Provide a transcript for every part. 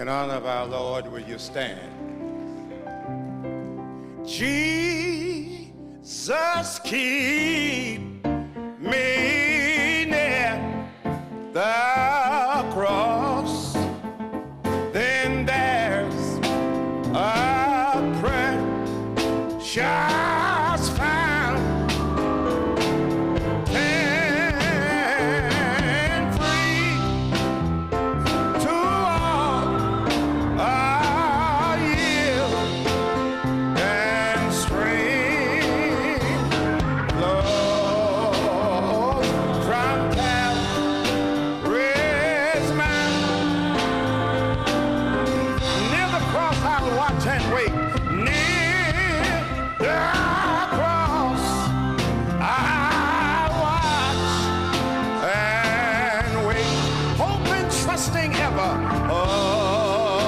In honor of our Lord, will you stand? Jesus, keep me near the cross. Then there's a precious found and free to all our yield and stream flows from Calvary's Mount. Near the cross I will watch and wait. Near the cross I watch and wait, hoping, trusting ever, hoping,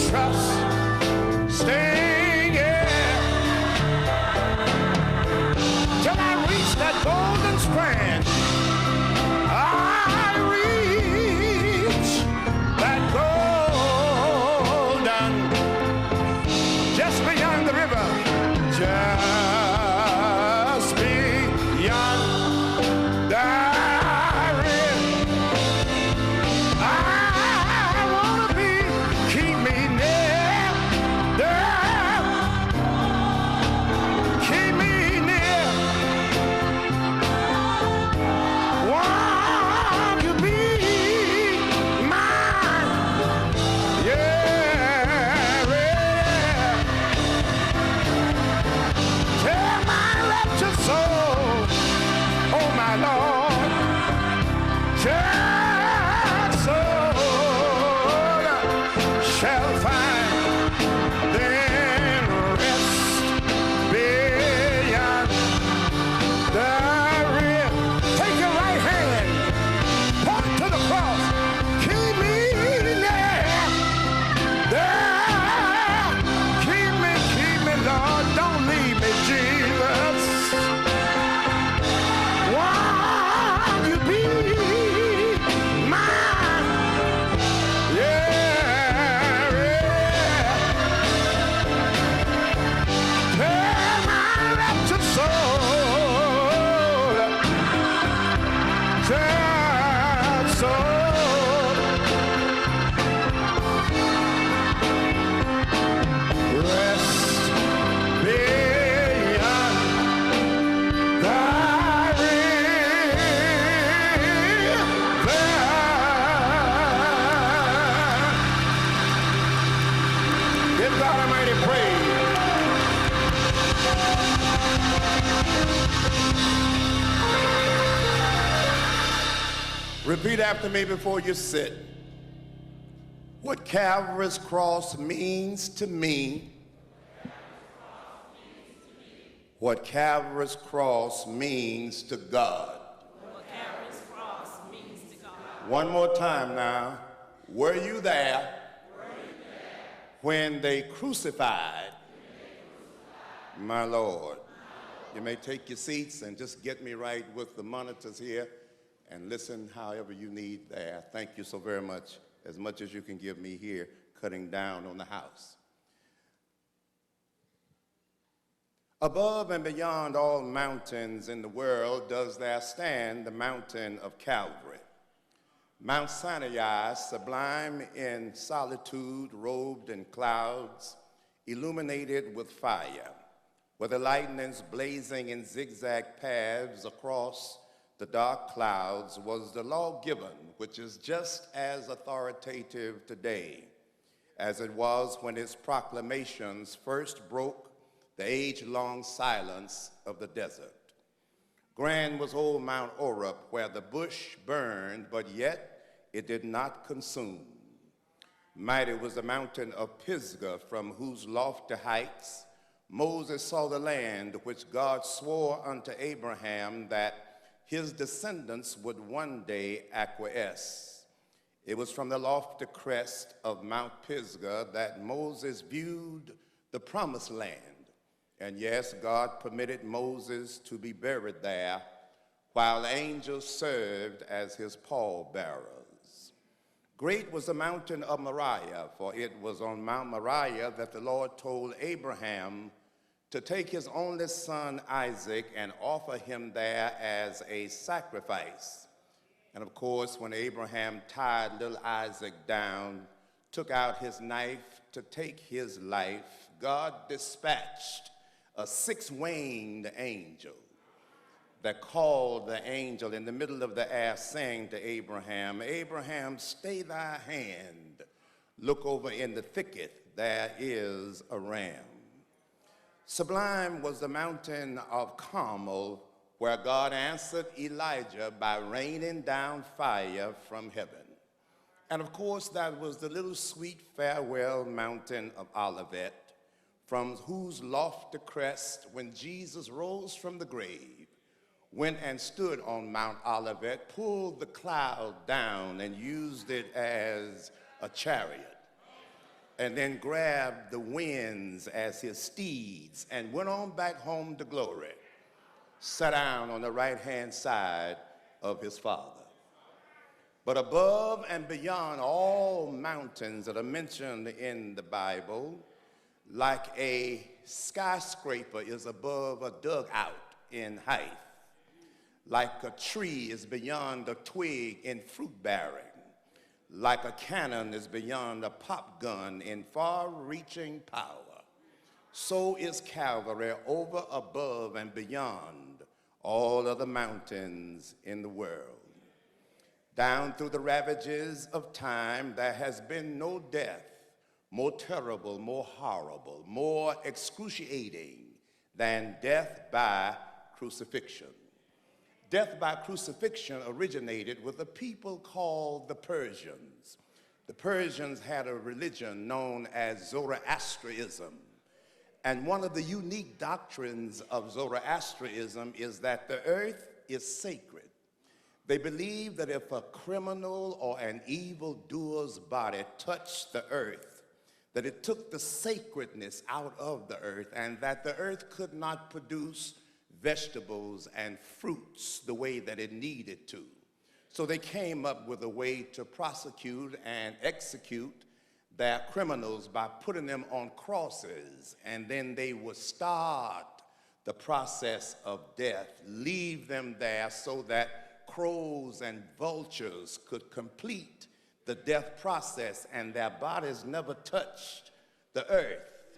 trusting ever, till I reach that golden strand. I reach that golden, just beyond the river, just beyond the river. I wanna be, keep me near there, keep me near. Want to be mine, yeah, yeah. Tell my wretched soul, oh my Lord, just soul shall find then rest beyond the river. Take your right hand, point to the cross, keep me there, there, keep me, Lord, don't leave me, Jesus. Want you be mine, yeah, yeah. Tell my wretched soul, just soul, rest beyond the river. Give God Almighty praise. Repeat after me before you sit. What Calvary's cross means to me. What Calvary's cross means to God. What Calvary's cross means to God. One more time now. Were you there when they crucified my Lord? You may take your seats and just get me right with the monitors here and listen however you need there. Thank you so very much as you can give me here, cutting down on the house. Above and beyond all mountains in the world does there stand the mountain of Calvary. Mount Sinai, sublime in solitude, robed in clouds, illuminated with fire, where the lightnings blazing in zigzag paths across the dark clouds, was the law given, which is just as authoritative today as it was when its proclamations first broke the age-long silence of the desert. Grand was old Mount Oreb, where the bush burned, but yet it did not consume. Mighty was the mountain of Pisgah, from whose lofty heights Moses saw the land which God swore unto Abraham that his descendants would one day acquiesce. It was from the lofty crest of Mount Pisgah that Moses viewed the promised land. And yes, God permitted Moses to be buried there while angels served as his pallbearers. Great was the mountain of Moriah, for it was on Mount Moriah that the Lord told Abraham to take his only son Isaac and offer him there as a sacrifice. And of course, when Abraham tied little Isaac down, took out his knife to take his life, God dispatched a six-winged angel that called the angel in the middle of the air, saying to Abraham, Abraham, stay thy hand. Look over in the thicket, there is a ram. Sublime was the mountain of Carmel, where God answered Elijah by raining down fire from heaven. And of course, that was the little sweet farewell mountain of Olivet, from whose lofty crest, when Jesus rose from the grave, went and stood on Mount Olivet, pulled the cloud down and used it as a chariot, and then grabbed the winds as his steeds and went on back home to glory, sat down on the right-hand side of his Father. But above and beyond all mountains that are mentioned in the Bible, like a skyscraper is above a dugout in height, like a tree is beyond a twig in fruit bearing, like a cannon is beyond a pop gun in far-reaching power, so is Calvary over, above, and beyond all other mountains in the world. Down through the ravages of time, there has been no death more terrible, more horrible, more excruciating than death by crucifixion. Death by crucifixion originated with a people called the Persians. The Persians had a religion known as Zoroastrianism. And one of the unique doctrines of Zoroastrianism is that the earth is sacred. They believe that if a criminal or an evildoer's body touched the earth, that it took the sacredness out of the earth, and that the earth could not produce vegetables and fruits the way that it needed to. So they came up with a way to prosecute and execute their criminals by putting them on crosses, and then they would start the process of death, leave them there so that crows and vultures could complete the death process, and their bodies never touched the earth,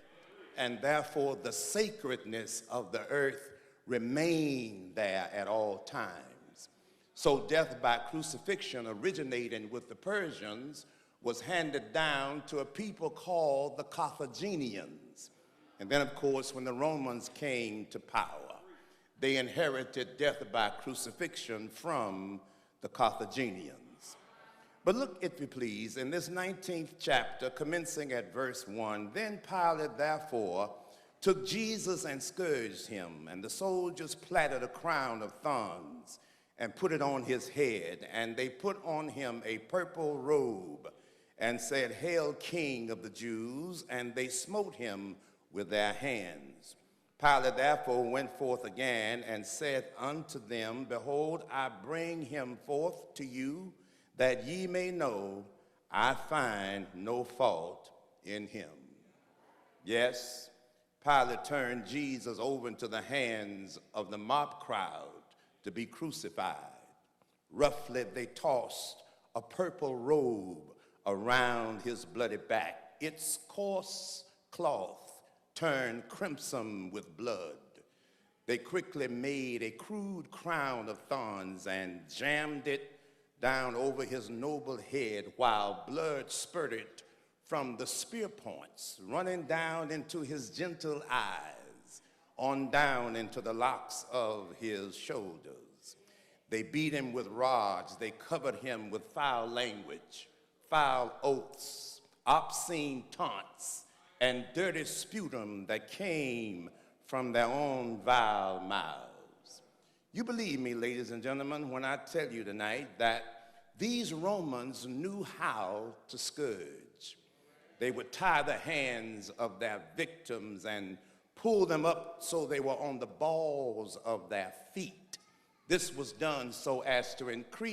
and therefore the sacredness of the earth remained there at all times. So death by crucifixion, originating with the Persians, was handed down to a people called the Carthaginians. And then, of course, when the Romans came to power, they inherited death by crucifixion from the Carthaginians. But look, if you please, in this 19th chapter, commencing at verse 1, then Pilate, therefore, took Jesus and scourged him, and the soldiers platted a crown of thorns and put it on his head, and they put on him a purple robe and said, Hail, King of the Jews, and they smote him with their hands. Pilate therefore went forth again and said unto them, Behold, I bring him forth to you, that ye may know I find no fault in him. Yes, Pilate turned Jesus over into the hands of the mob crowd to be crucified. Roughly, they tossed a purple robe around his bloody back. Its coarse cloth turned crimson with blood. They quickly made a crude crown of thorns and jammed it down over his noble head, while blood spurted from the spear points, running down into his gentle eyes, on down into the locks of his shoulders. They beat him with rods. They covered him with foul language, foul oaths, obscene taunts, and dirty sputum that came from their own vile mouths. You believe me, ladies and gentlemen, when I tell you tonight that these Romans knew how to scourge. They would tie the hands of their victims and pull them up so they were on the balls of their feet. This was done so as to increase